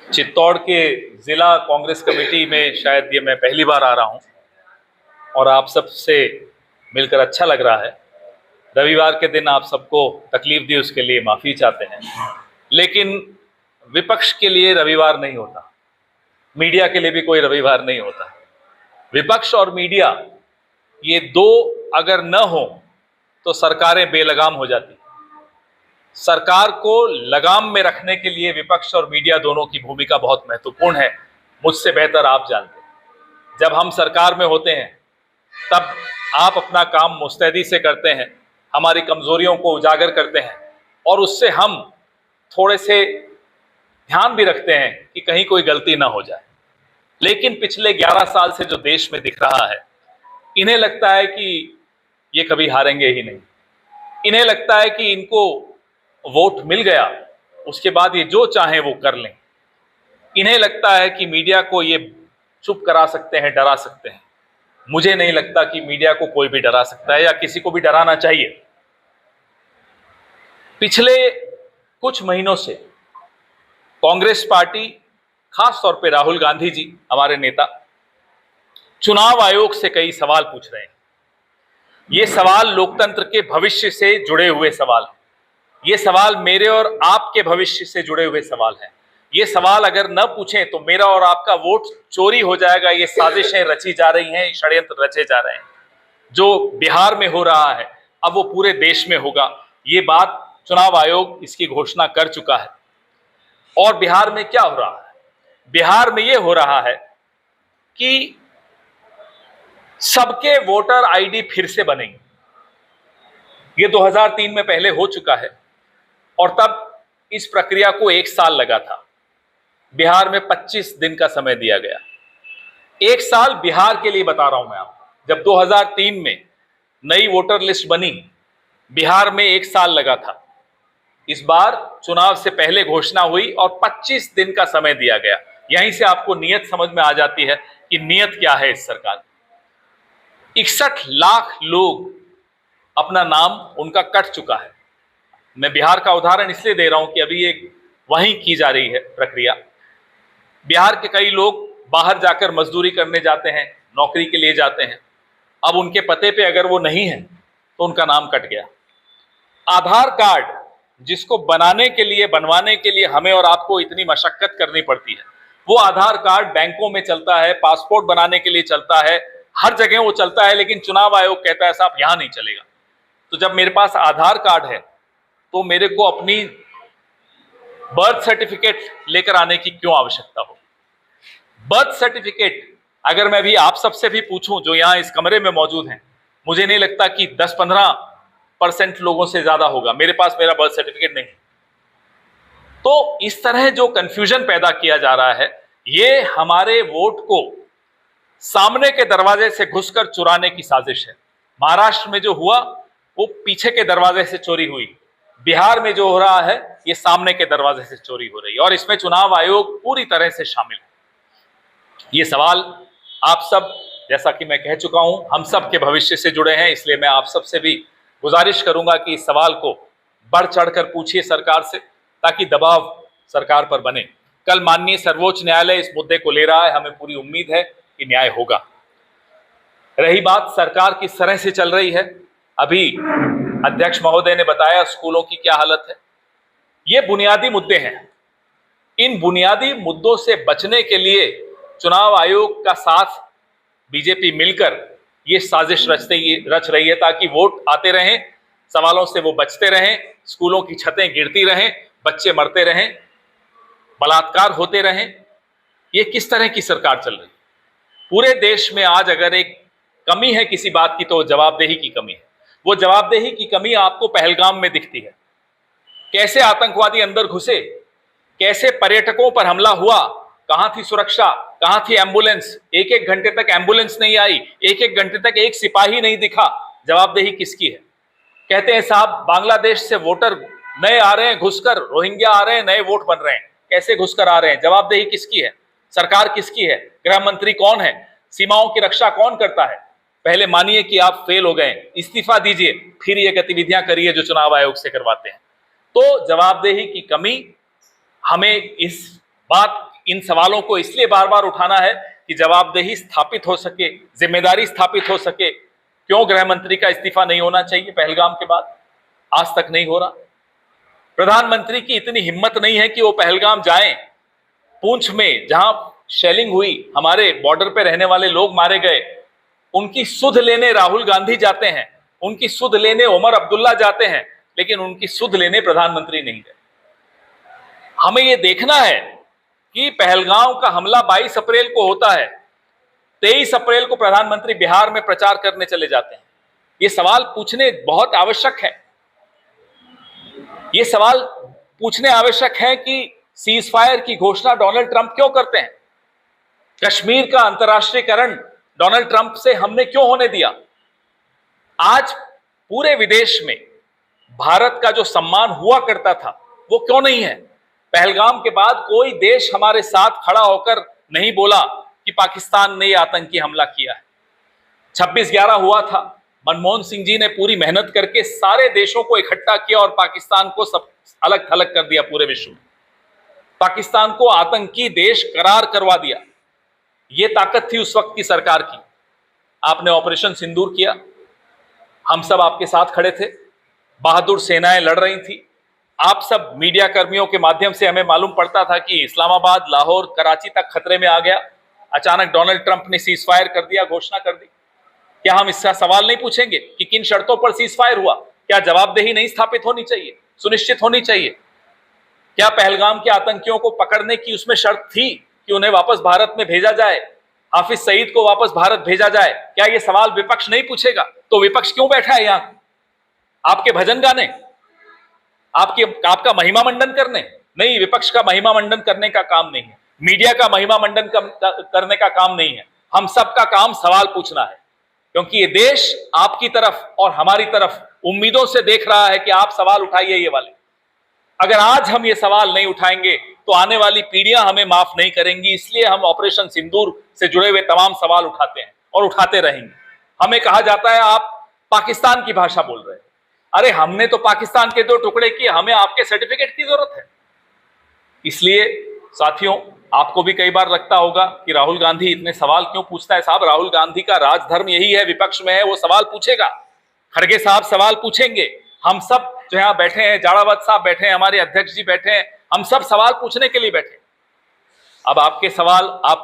चित्तौड़ के जिला कांग्रेस कमेटी में शायद ये मैं पहली बार आ रहा हूं और आप सब से मिलकर अच्छा लग रहा है। रविवार के दिन आप सबको तकलीफ दी उसके लिए माफ़ी चाहते हैं, लेकिन विपक्ष के लिए रविवार नहीं होता, मीडिया के लिए भी कोई रविवार नहीं होता। विपक्ष और मीडिया ये दो अगर न हो तो सरकारें बेलगाम हो जाती। सरकार को लगाम में रखने के लिए विपक्ष और मीडिया दोनों की भूमिका बहुत महत्वपूर्ण है। मुझसे बेहतर आप जानते हैं। जब हम सरकार में होते हैं तब आप अपना काम मुस्तैदी से करते हैं, हमारी कमजोरियों को उजागर करते हैं और उससे हम थोड़े से ध्यान भी रखते हैं कि कहीं कोई गलती ना हो जाए। लेकिन पिछले 11 साल से जो देश में दिख रहा है, इन्हें लगता है कि ये कभी हारेंगे ही नहीं। इन्हें लगता है कि इनको वोट मिल गया, उसके बाद ये जो चाहें वो कर लें। इन्हें लगता है कि मीडिया को ये चुप करा सकते हैं, डरा सकते हैं। मुझे नहीं लगता कि मीडिया को कोई भी डरा सकता है या किसी को भी डराना चाहिए। पिछले कुछ महीनों से कांग्रेस पार्टी, खास तौर पे राहुल गांधी जी हमारे नेता, चुनाव आयोग से कई सवाल पूछ रहे हैं। ये सवाल लोकतंत्र के भविष्य से जुड़े हुए सवाल हैं। ये सवाल मेरे और आपके भविष्य से जुड़े हुए सवाल हैं। ये सवाल अगर न पूछें तो मेरा और आपका वोट चोरी हो जाएगा। ये साजिशें रची जा रही हैं, षड्यंत्र रचे जा रहे हैं। जो बिहार में हो रहा है अब वो पूरे देश में होगा। ये बात चुनाव आयोग इसकी घोषणा कर चुका है। और बिहार में क्या हो रहा है? बिहार में ये हो रहा है कि सबके वोटर आईडी फिर से बनेंगे। ये 2003 में पहले हो चुका है और तब इस प्रक्रिया को 1 साल लगा था। बिहार में 25 दिन का समय दिया गया। 1 साल बिहार के लिए बता रहा हूं मैं आपको। जब 2003 में नई वोटर लिस्ट बनी, बिहार में 1 साल लगा था। इस बार चुनाव से पहले घोषणा हुई और 25 दिन का समय दिया गया। यहीं से आपको नीयत समझ में आ जाती है कि नीयत क्या है इस सरकार। 61 लाख लोग अपना नाम उनका कट चुका है। मैं बिहार का उदाहरण इसलिए दे रहा हूं कि अभी एक वहीं की जा रही है प्रक्रिया। बिहार के कई लोग बाहर जाकर मजदूरी करने जाते हैं, नौकरी के लिए जाते हैं। अब उनके पते पे अगर वो नहीं है तो उनका नाम कट गया। आधार कार्ड जिसको बनाने के लिए, बनवाने के लिए हमें और आपको इतनी मशक्कत करनी पड़ती है, वो आधार कार्ड बैंकों में चलता है, पासपोर्ट बनाने के लिए चलता है, हर जगह वो चलता है, लेकिन चुनाव आयोग कहता है साहब यहां नहीं चलेगा। तो जब मेरे पास आधार कार्ड है तो मेरे को अपनी बर्थ सर्टिफिकेट लेकर आने की क्यों आवश्यकता हो? बर्थ सर्टिफिकेट अगर मैं भी आप सबसे भी पूछूं जो यहां इस कमरे में मौजूद हैं, मुझे नहीं लगता कि 10-15% लोगों से ज्यादा होगा। मेरे पास मेरा बर्थ सर्टिफिकेट नहीं। तो इस तरह जो कंफ्यूजन पैदा किया जा रहा है, ये हमारे वोट को सामने के दरवाजे से घुसकर चुराने की साजिश है। महाराष्ट्र में जो हुआ वो पीछे के दरवाजे से चोरी हुई। बिहार में जो हो रहा है ये सामने के दरवाजे से चोरी हो रही है और इसमें चुनाव आयोग पूरी तरह से शामिल है। ये सवाल आप सब, जैसा कि मैं कह चुका हूं, हम सब के भविष्य से जुड़े हैं। इसलिए मैं आप सब से भी गुजारिश करूंगा कि इस सवाल को बढ़ चढ़कर पूछिए सरकार से, ताकि दबाव सरकार पर बने। कल माननीय सर्वोच्च न्यायालय इस मुद्दे को ले रहा है। हमें पूरी उम्मीद है कि न्याय होगा। रही बात सरकार किस तरह से चल रही है, अभी अध्यक्ष महोदय ने बताया स्कूलों की क्या हालत है। ये बुनियादी मुद्दे हैं। इन बुनियादी मुद्दों से बचने के लिए चुनाव आयोग का साथ बीजेपी मिलकर ये साजिश रच रही है, ताकि वोट आते रहें, सवालों से वो बचते रहें, स्कूलों की छतें गिरती रहें, बच्चे मरते रहें, बलात्कार होते रहें। ये किस तरह की सरकार चल रही है? पूरे देश में आज अगर एक कमी है किसी बात की तो जवाबदेही की कमी है। वो जवाबदेही की कमी आपको पहलगाम में दिखती है। कैसे आतंकवादी अंदर घुसे, कैसे पर्यटकों पर हमला हुआ, कहां थी सुरक्षा, कहां थी एम्बुलेंस? 1-1 घंटे तक एम्बुलेंस नहीं आई, 1-1 घंटे तक एक सिपाही नहीं दिखा। जवाबदेही किसकी है? कहते हैं साहब बांग्लादेश से वोटर नए आ रहे हैं घुसकर, रोहिंग्या आ रहे हैं, नए वोट बन रहे हैं। कैसे घुसकर आ रहे हैं? जवाबदेही किसकी है? सरकार किसकी है? गृह मंत्री कौन है? सीमाओं की रक्षा कौन करता है? पहले मानिए कि आप फेल हो गए, इस्तीफा दीजिए, फिर ये गतिविधियां करिए जो चुनाव आयोग से करवाते हैं। तो जवाबदेही की कमी हमें इस बात इन सवालों को इसलिए बार बार उठाना है कि जवाबदेही स्थापित हो सके, जिम्मेदारी स्थापित हो सके। क्यों गृह मंत्री का इस्तीफा नहीं होना चाहिए पहलगाम के बाद? आज तक नहीं हो रहा। प्रधानमंत्री की इतनी हिम्मत नहीं है कि वो पहलगाम जाएं। पुंछ में जहां शेलिंग हुई, हमारे बॉर्डर पे रहने वाले लोग मारे गए, उनकी सुध लेने राहुल गांधी जाते हैं, उनकी सुध लेने उमर अब्दुल्ला जाते हैं, लेकिन उनकी सुध लेने प्रधानमंत्री नहीं गए। हमें यह देखना है कि पहलगाम का हमला 22 अप्रैल को होता है, 23 अप्रैल को प्रधानमंत्री बिहार में प्रचार करने चले जाते हैं। ये सवाल पूछने बहुत आवश्यक है। ये सवाल पूछने आवश्यक है कि सीज फायर की घोषणा डोनाल्ड ट्रंप क्यों करते हैं? कश्मीर का अंतर्राष्ट्रीयकरण डोनाल्ड ट्रंप से हमने क्यों होने दिया? आज पूरे विदेश में भारत का जो सम्मान हुआ करता था वो क्यों नहीं है? पहलगाम के बाद कोई देश हमारे साथ खड़ा होकर नहीं बोला कि पाकिस्तान ने आतंकी हमला किया है। 26/11 हुआ था, मनमोहन सिंह जी ने पूरी मेहनत करके सारे देशों को इकट्ठा किया और पाकिस्तान को सब अलग थलग कर दिया। पूरे विश्व में पाकिस्तान को आतंकी देश करार करवा दिया। यह ताकत थी उस वक्त की सरकार की। आपने ऑपरेशन सिंदूर किया, हम सब आपके साथ खड़े थे, बहादुर सेनाएं लड़ रही थी। आप सब मीडिया कर्मियों के माध्यम से हमें मालूम पड़ता था कि इस्लामाबाद, लाहौर, कराची तक खतरे में आ गया। अचानक डोनाल्ड ट्रंप ने सीज फायर कर दिया, घोषणा कर दी। क्या हम इसका सवाल नहीं पूछेंगे कि किन शर्तों पर सीज फायर हुआ? क्या जवाबदेही नहीं स्थापित होनी चाहिए, सुनिश्चित होनी चाहिए? क्या पहलगाम के आतंकियों को पकड़ने की उसमें शर्त थी कि उन्हें वापस भारत में भेजा जाए, हाफिज सईद को वापस भारत भेजा जाए? क्या यह सवाल विपक्ष नहीं पूछेगा? तो विपक्ष क्यों बैठा है यहां? आपके भजन गाने, आपका महिमा मंडन करने? नहीं, विपक्ष का महिमा मंडन करने का काम नहीं है, मीडिया का महिमा मंडन करने का काम नहीं है। हम सबका काम सवाल पूछना है, क्योंकि ये देश आपकी तरफ और हमारी तरफ उम्मीदों से देख रहा है कि आप सवाल उठाइए ये वाले। अगर आज हम ये सवाल नहीं उठाएंगे तो आने वाली पीढ़ियां हमें माफ नहीं करेंगी। इसलिए हम ऑपरेशन सिंदूर से जुड़े हुए तमाम सवाल उठाते हैं और उठाते रहेंगे। हमें कहा जाता है आप पाकिस्तान की भाषा बोल रहे हैं। अरे हमने तो पाकिस्तान के 2 टुकड़े किए, हमें आपके सर्टिफिकेट की जरूरत है? इसलिए साथियों, आपको भी कई बार लगता होगा कि राहुल गांधी इतने सवाल क्यों पूछता है। साहब, राहुल गांधी का राजधर्म यही है, विपक्ष में है, वो सवाल पूछेगा। खड़गे साहब सवाल पूछेंगे, हम सब जो यहां बैठे हैं, जाड़ावत साहब बैठे हैं, हमारे अध्यक्ष जी बैठे हैं, हम सब सवाल पूछने के लिए बैठे। अब आपके सवाल आप